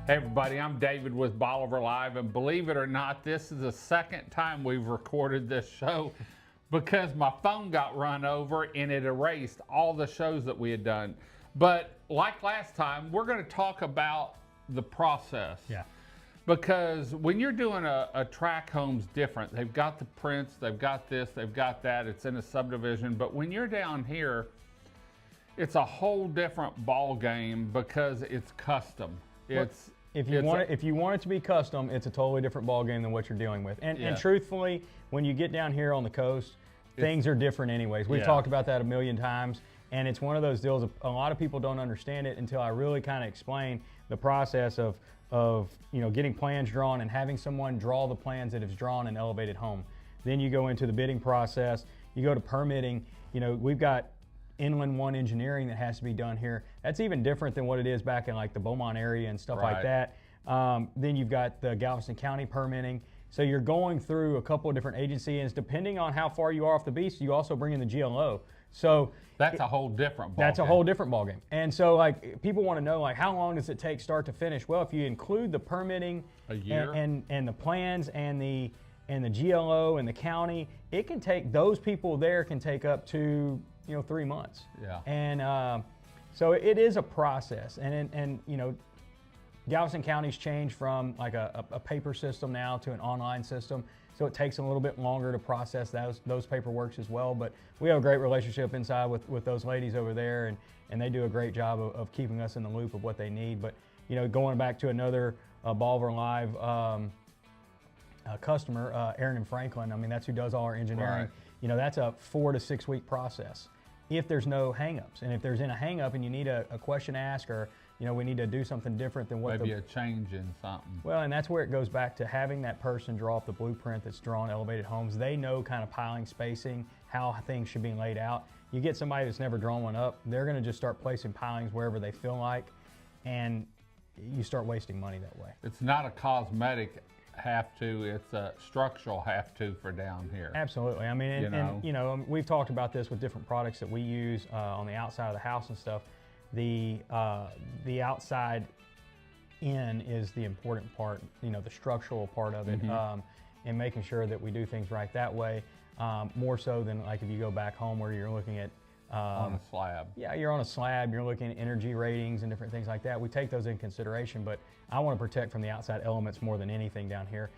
Hey everybody, I'm David with Bolivar Live, and believe it or not, this is the second time we've recorded this show because my phone got run over and it erased all the shows that we had done. But like last time, we're going to talk about the process. Yeah. Because when you're doing a track home's different. They've got the prints, they've got this, they've got that, it's in a subdivision. But when you're down here, it's a whole different ball game because it's custom. If you want it to be custom, it's a totally different ball game than what you're dealing with. And truthfully, when you get down here on the coast, things are different anyways. We've talked about that a million times, and it's one of those deals. A lot of people don't understand it until I really kind of explain the process of getting plans drawn and having someone draw the plans that is drawn in elevated home. Then you go into the bidding process. You go to permitting. We've got Inland One engineering that has to be done here. That's even different than what it is back in like the Beaumont area and stuff like that. Then you've got the Galveston County permitting. So you're going through a couple of different agencies. Depending on how far you are off the beach, you also bring in the GLO. So that's a whole different ball game. A whole different ball game. And so like people want to know like how long does it take start to finish? Well, if you include the permitting and the plans and the GLO and the county, it can take, those people there can take up to 3 months. Yeah. And so it is a process. And Galveston County's changed from like a paper system now to an online system. So it takes a little bit longer to process those paperworks as well. But we have a great relationship inside with those ladies over there, and they do a great job of keeping us in the loop of what they need. But going back to another Bolivar Live customer, Aaron and Franklin, I mean, that's who does all our engineering. Right. That's a 4 to 6 week process if there's no hangups. And if there's in a hangup and you need a question asked, or we need to do something different than what maybe a change in something. Well, and that's where it goes back to having that person draw up the blueprint that's drawn elevated homes. They know kind of piling, spacing, how things should be laid out. You get somebody that's never drawn one up, they're going to just start placing pilings wherever they feel like, and you start wasting money that way. It's not a cosmetic have to, it's a structural have to for down here. Absolutely. I mean, and we've talked about this with different products that we use on the outside of the house and stuff. The outside in is the important part, the structural part of it, and making sure that we do things right that way, more so than like if you go back home where you're looking at on a slab. Yeah, you're on a slab, you're looking at energy ratings and different things like that. We take those in consideration, but I want to protect from the outside elements more than anything down here.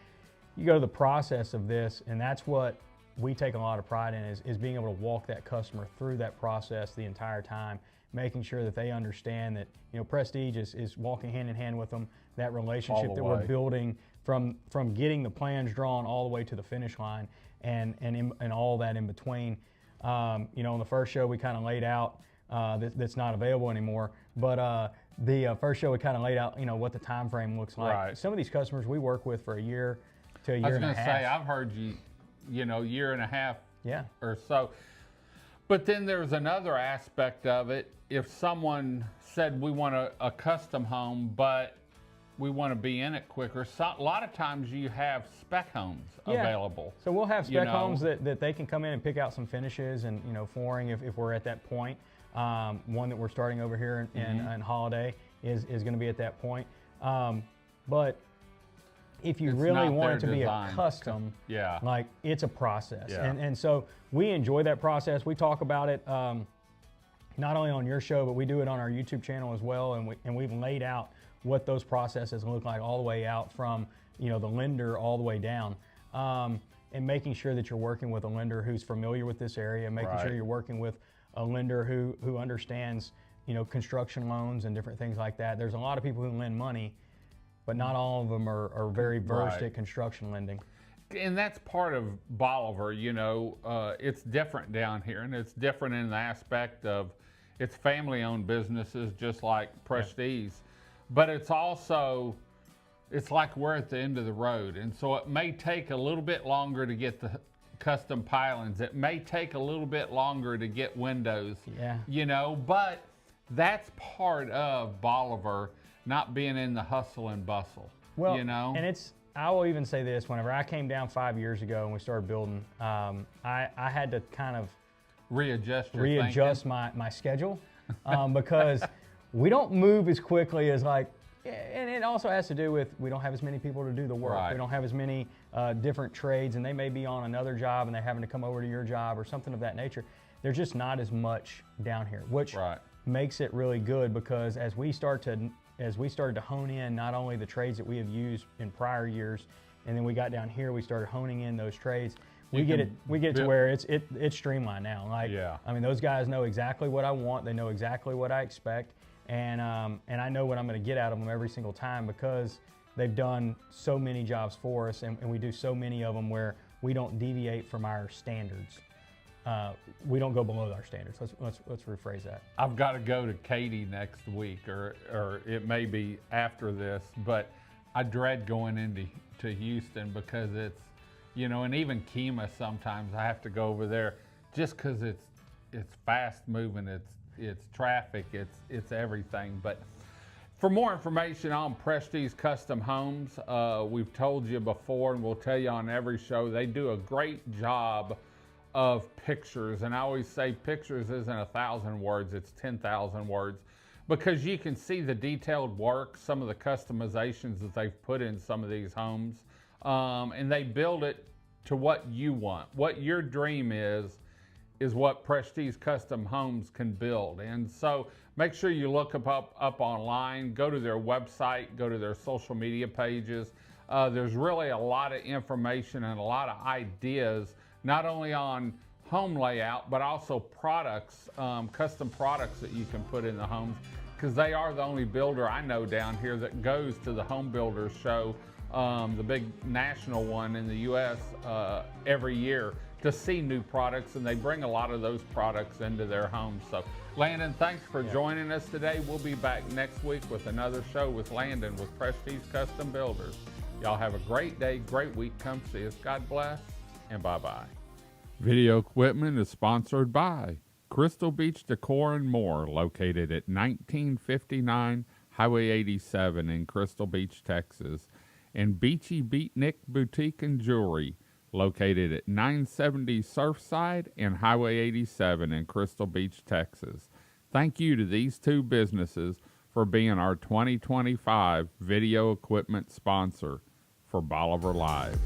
You go to the process of this, and that's what we take a lot of pride in, is being able to walk that customer through that process the entire time, making sure that they understand that Prestige is walking hand in hand with them, that relationship that we're building from getting the plans drawn all the way to the finish line, and all that in between. On the first show we kind of laid out that's not available anymore, but the first show we kind of laid out what the time frame looks like. Right. Some of these customers we work with for a year to a year and a half. I was going to say, I've heard year and a half or so. But then there's another aspect of it. If someone said we want a custom home, but we want to be in it quicker, a lot of times you have spec homes available. So we'll have spec homes that they can come in and pick out some finishes and flooring if we're at that point. One that we're starting over here in Holiday is going to be at that point. But if you really want it to be a custom, like it's a process. And so we enjoy that process. We talk about it not only on your show, but we do it on our YouTube channel as well. And we've laid out what those processes look like all the way out from the lender all the way down, and making sure that you're working with a lender who's familiar with this area, making sure you're working with a lender who understands construction loans and different things like that. There's a lot of people who lend money, but not all of them are very versed at construction lending. And that's part of Bolivar. It's different down here, and it's different in the aspect of it's family-owned businesses just like Prestige. But it's also, it's like we're at the end of the road. And so it may take a little bit longer to get the custom pilings. It may take a little bit longer to get windows, but that's part of Bolivar, not being in the hustle and bustle, And I will even say this, whenever I came down 5 years ago and we started building, I had to kind of readjust my schedule because we don't move as quickly as and it also has to do with we don't have as many people to do the work. Right. We don't have as many different trades, and they may be on another job and they're having to come over to your job or something of that nature. There's just not as much down here, which makes it really good, because as we started to hone in not only the trades that we have used in prior years, and then we got down here, we started honing in those trades. We get it to where it's streamlined now. Like, I mean, those guys know exactly what I want. They know exactly what I expect, and I know what I'm going to get out of them every single time, because they've done so many jobs for us, and we do so many of them where we don't deviate from our standards. We don't go below our standards. Let's rephrase that. I've got to go to Katy next week, or it may be after this, but I dread going into Houston, because it's, you know, and even Kemah, sometimes I have to go over there just because it's fast moving, it's traffic, it's everything. But for more information on Prestige Custom Homes, we've told you before, and we'll tell you on every show, they do a great job of pictures. And I always say pictures isn't 1,000 words, it's 10,000 words, because you can see the detailed work, some of the customizations that they've put in some of these homes. And they build it to what you want. What your dream is what Prestige Custom Homes can build. And so make sure you look up online, go to their website, go to their social media pages. There's really a lot of information and a lot of ideas, not only on home layout, but also products, custom products that you can put in the homes, because they are the only builder I know down here that goes to the Home Builders Show, the big national one in the U.S. Every year, to see new products, and they bring a lot of those products into their homes. So Landon, thanks for joining us today. We'll be back next week with another show with Landon with Prestige Custom Builders. Y'all have a great day, great week. Come see us. God bless, and bye-bye. Video equipment is sponsored by Crystal Beach Decor and More, located at 1959 Highway 87 in Crystal Beach, Texas, and Beachy Beatnik Boutique and Jewelry, located at 970 Surfside and Highway 87 in Crystal Beach, Texas. Thank you to these two businesses for being our 2025 video equipment sponsor for Bolivar Live.